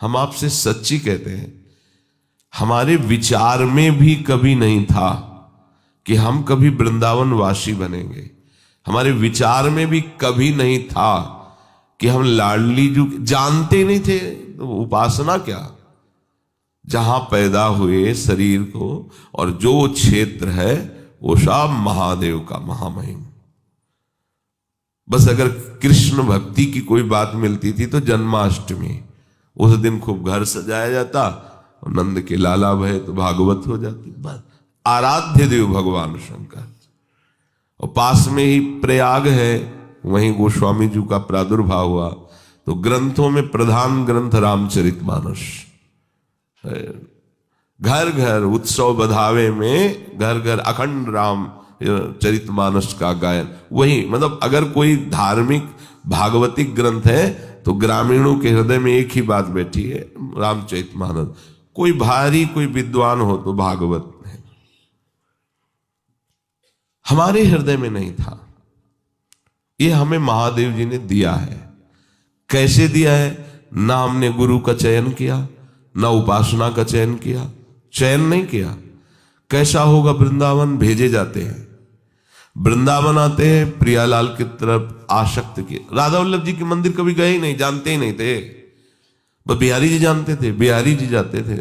हम आपसे सच्ची कहते हैं, हमारे विचार में भी कभी नहीं था कि हम कभी वृंदावन वासी बनेंगे। हमारे विचार में भी कभी नहीं था कि हम लाडली जी जानते नहीं थे। तो उपासना क्या, जहां पैदा हुए शरीर को और जो क्षेत्र है वो सब महादेव का महामहिम। बस अगर कृष्ण भक्ति की कोई बात मिलती थी तो जन्माष्टमी, उस दिन खूब घर सजाया जाता और नंद के लाला भय तो भागवत हो जाती। बस आराध्य देव भगवान शंकर। और पास में ही प्रयाग है, वहीं गोस्वामी जी का प्रादुर्भाव हुआ। तो ग्रंथों में प्रधान ग्रंथ रामचरितमानस, घर घर उत्सव बधावे में घर घर अखंड राम चरितमानस का गायन। वही मतलब अगर कोई धार्मिक भागवतिक ग्रंथ है तो ग्रामीणों के हृदय में एक ही बात बैठी है, रामचरितमानस। कोई भारी कोई विद्वान हो तो भागवत है, हमारे हृदय में नहीं था। ये हमें महादेव जी ने दिया है। कैसे दिया है? ना हमने गुरु का चयन किया, ना उपासना का चयन किया, चयन नहीं किया। कैसा होगा वृंदावन? भेजे जाते हैं वृंदावन, आते हैं प्रियालाल की तरफ आसक्त किए। राधा वल्लभ जी के मंदिर कभी गए ही नहीं, जानते ही नहीं थे। बस बिहारी जी जानते थे, बिहारी जी जाते थे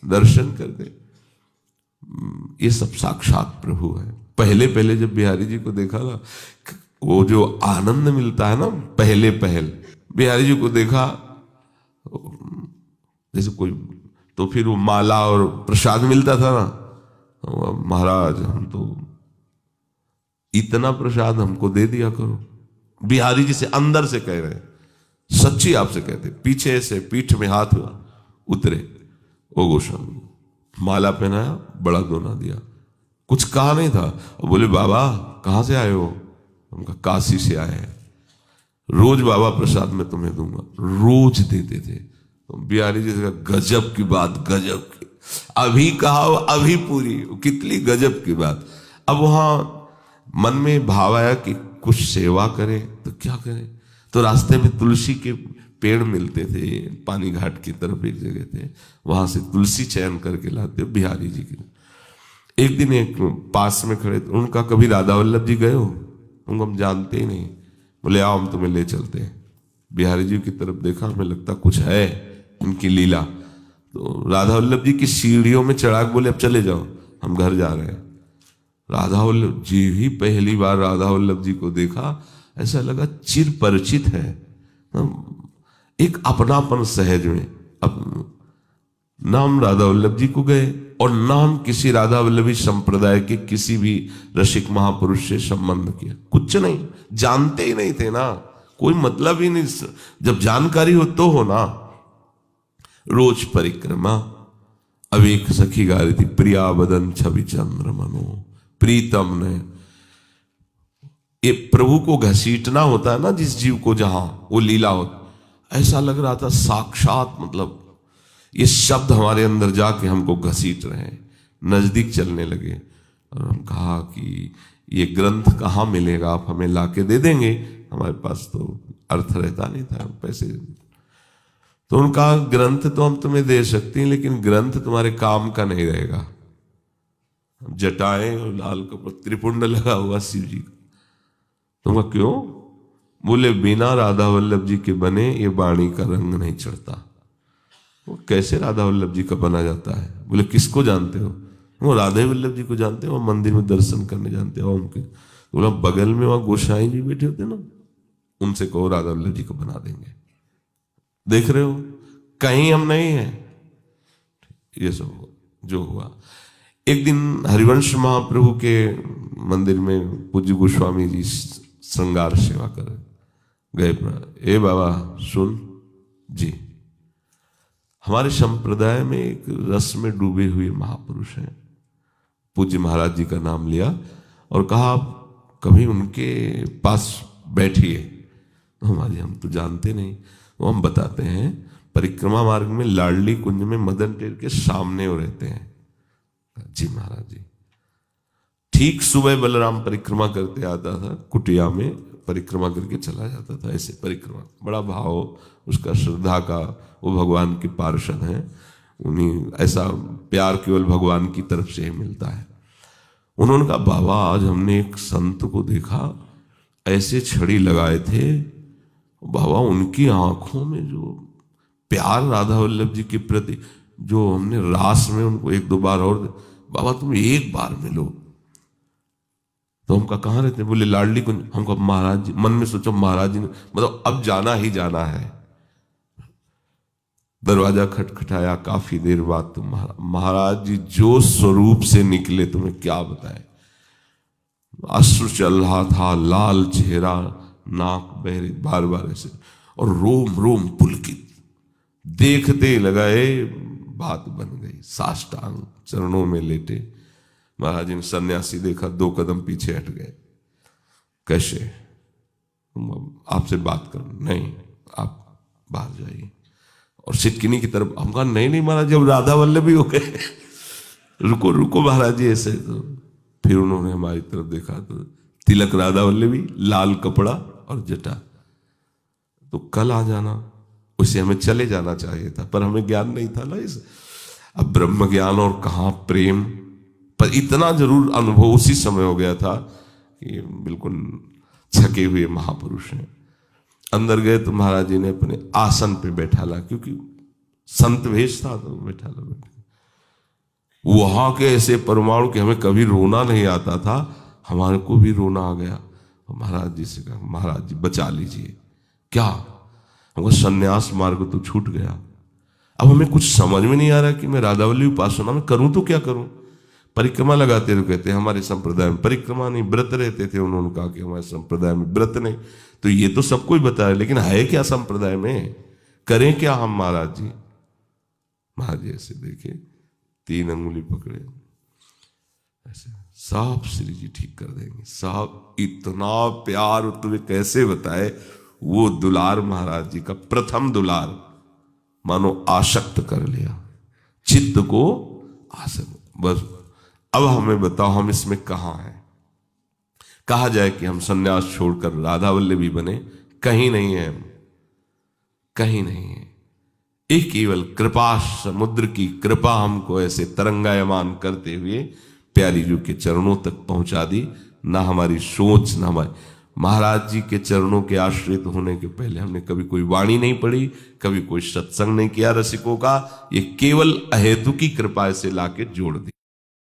दर्शन करके। ये सब साक्षात प्रभु है। पहले पहले जब बिहारी जी को देखा ना, वो जो आनंद मिलता है ना, पहले पहल बिहारी जी को देखा जैसे कोई, तो फिर वो माला और प्रसाद मिलता था ना, तो महाराज हम तो इतना प्रसाद हमको दे दिया करो। बिहारी जी से अंदर से कह रहे, सच्ची आपसे कहते, पीछे से पीठ में हाथ उतरे। ओ गोस्वामी, माला पहनाया, बड़ा दोना दिया, कुछ कहा नहीं था। और बोले बाबा कहां से आए हो? उनका काशी से आए हैं। रोज बाबा प्रसाद में तुम्हें दूंगा, रोज देते थे। तो बिहारी जी से गजब की बात, गजब की, अभी कहा अभी पूरी, कितनी गजब की बात। अब वहां मन में भाव आया कि कुछ सेवा करें तो क्या करें। तो रास्ते में तुलसी के पेड़ मिलते थे, पानी घाट की तरफ एक जगह थे, वहां से तुलसी चयन करके लाते बिहारी जी की। एक दिन एक पास में खड़े, उनका कभी राधा वल्लभ जी गए हो? उनको हम जानते ही नहीं। बोले आओ हम तुम्हें ले चलते हैं। बिहारी जी की तरफ देखा, हमें लगता कुछ है इनकी लीला। तो राधा वल्लभ जी की सीढ़ियों में चढ़ा के बोले अब चले जाओ, हम घर जा रहे हैं। राधा वल्लभ जी ही पहली बार राधा वल्लभ जी को देखा, ऐसा लगा चिर परिचित है, एक अपनापन सहज में। अब ना हम राधा वल्लभ जी को गए और ना हम किसी राधा वल्लभी संप्रदाय के किसी भी रसिक महापुरुष से संबंध किया, कुछ नहीं, जानते ही नहीं थे ना, कोई मतलब ही नहीं। जब जानकारी हो तो हो ना। रोज परिक्रमा। अब एक सखी गा रही थी, प्रिया बदन छवि चंद्र मनो प्रीतम ने। ये प्रभु को घसीटना होता है ना जिस जीव को, जहां वो लीला होती। ऐसा लग रहा था साक्षात, मतलब ये शब्द हमारे अंदर जाके हमको घसीट रहे हैं, नजदीक चलने लगे। और हम कहा कि ये ग्रंथ कहाँ मिलेगा, आप हमें लाके दे देंगे? हमारे पास तो अर्थ रहता नहीं था, पैसे। तो उनका ग्रंथ तो हम तुम्हें दे सकते हैं, लेकिन ग्रंथ तुम्हारे काम का नहीं रहेगा। जटाएं और लाल कपड़ा, त्रिपुंड लगा हुआ शिव जी का। तुमका क्यों? बोले बिना राधा वल्लभ जी के बने ये वाणी का रंग नहीं चढ़ता। वो कैसे राधा वल्लभ जी का बना जाता है? बोले किसको जानते हो? वो राधा वल्लभ जी को जानते हो, मंदिर में दर्शन करने जानते हो उनके। बोला बगल में वहां गोसाई जी बैठे होते ना, उनसे कहो राधा वल्लभ जी को बना देंगे। देख रहे हो, कहीं हम नहीं है। ये सब जो हुआ। एक दिन हरिवंश महाप्रभु के मंदिर में पूज्य गोस्वामी जी श्रृंगार सेवा कर गए। ए बाबा सुन जी, हमारे संप्रदाय में एक रस में डूबे हुए महापुरुष हैं। पूज्य महाराज जी का नाम लिया और कहा आप कभी उनके पास बैठिए। तो हमारे हम तो जानते नहीं, वो हम बताते हैं। परिक्रमा मार्ग में लाडली कुंज में मदन टेर के सामने वो रहते हैं। जी महाराज जी। ठीक सुबह बलराम परिक्रमा करते आता था कुटिया में, परिक्रमा करके चला जाता था, ऐसे परिक्रमा, बड़ा भाव उसका, श्रद्धा का। वो भगवान के पार्षद हैं, उन्हीं ऐसा प्यार केवल भगवान की तरफ से ही मिलता है। उन्होंने कहा बाबा आज हमने एक संत को देखा, ऐसे छड़ी लगाए थे बाबा, उनकी आंखों में जो प्यार राधा वल्लभ जी के प्रति, जो हमने रास में उनको एक दो बार और, बाबा तुम एक बार मिलो। तो हम कहा कहाँ रहते? बोले लाडली कुंज। हम कहा महाराज जी, मन में सोचो महाराज जी ने मतलब अब जाना ही जाना है। दरवाजा खटखटाया, काफी देर बाद तुम महाराज जी जो स्वरूप से निकले तुम्हें क्या बताए। अश्रु चल रहा था, लाल चेहरा, नाक बहरी, बार बार ऐसे, और रोम रोम पुलकित। देखते लगाए बात बन गई। साष्टांग चरणों में लेटे महाराज जी ने सन्यासी देखा, 2 कदम पीछे हट गए। कैसे? आपसे बात कर? नहीं, आप बाहर जाइए। और सिटकिनी की तरफ हम कहा नहीं नहीं महाराज, जब राधा वल्लभ भी हो गए रुको रुको महाराज जी ऐसे। तो फिर उन्होंने हमारी तरफ देखा तो तिलक राधा वल्लभी, लाल कपड़ा और जटा। तो कल आ जाना, उसे हमें चले जाना चाहिए था, पर हमें ज्ञान नहीं था ना इस। अब ब्रह्म ज्ञान और कहाँ प्रेम, पर इतना जरूर अनुभव उसी समय हो गया था कि बिल्कुल छके हुए महापुरुष हैं। अंदर गए तो महाराज जी ने अपने आसन पे बैठाला, क्योंकि संत भेष था तो बैठाला। वहां के ऐसे परमाणु के हमें कभी रोना नहीं आता था, हमारे को भी रोना आ गया। महाराज जी से कहा महाराज जी बचा लीजिए। क्या? हमको संन्यास मार्ग तो छूट गया, अब हमें कुछ समझ में नहीं आ रहा कि मैं राधावल्ली उपासना में करूं तो क्या करूं। परिक्रमा लगाते तो कहते हमारे संप्रदाय में परिक्रमा नहीं, व्रत रहते थे। उन्होंने कहा कि हमारे संप्रदाय में व्रत नहीं। तो ये तो सबको ही बताया, लेकिन है क्या संप्रदाय में, करें क्या हम महाराज जी? महाराज जी ऐसे देखे, 3 अंगुली पकड़े ऐसे, साहब श्री जी ठीक कर देंगे। साहब इतना प्यार तुम्हें कैसे बताए, वो दुलार महाराज जी का प्रथम दुलार मानो आसक्त कर लिया चित्त को। आसक्त बस अब हमें बताओ हम इसमें कहां हैं? कहा जाए कि हम सन्यास छोड़कर राधा वल्लभी बने, कहीं नहीं है हम, कहीं नहीं है। एक केवल कृपा समुद्र की कृपा हमको ऐसे तरंगायमान करते हुए प्यारी जी के चरणों तक पहुंचा दी। ना हमारी सोच, ना हमारी, महाराज जी के चरणों के आश्रित होने के पहले हमने कभी कोई वाणी नहीं पढ़ी, कभी कोई सत्संग नहीं किया रसिकों का। ये केवल अहेतु की कृपा से लाके जोड़ दी।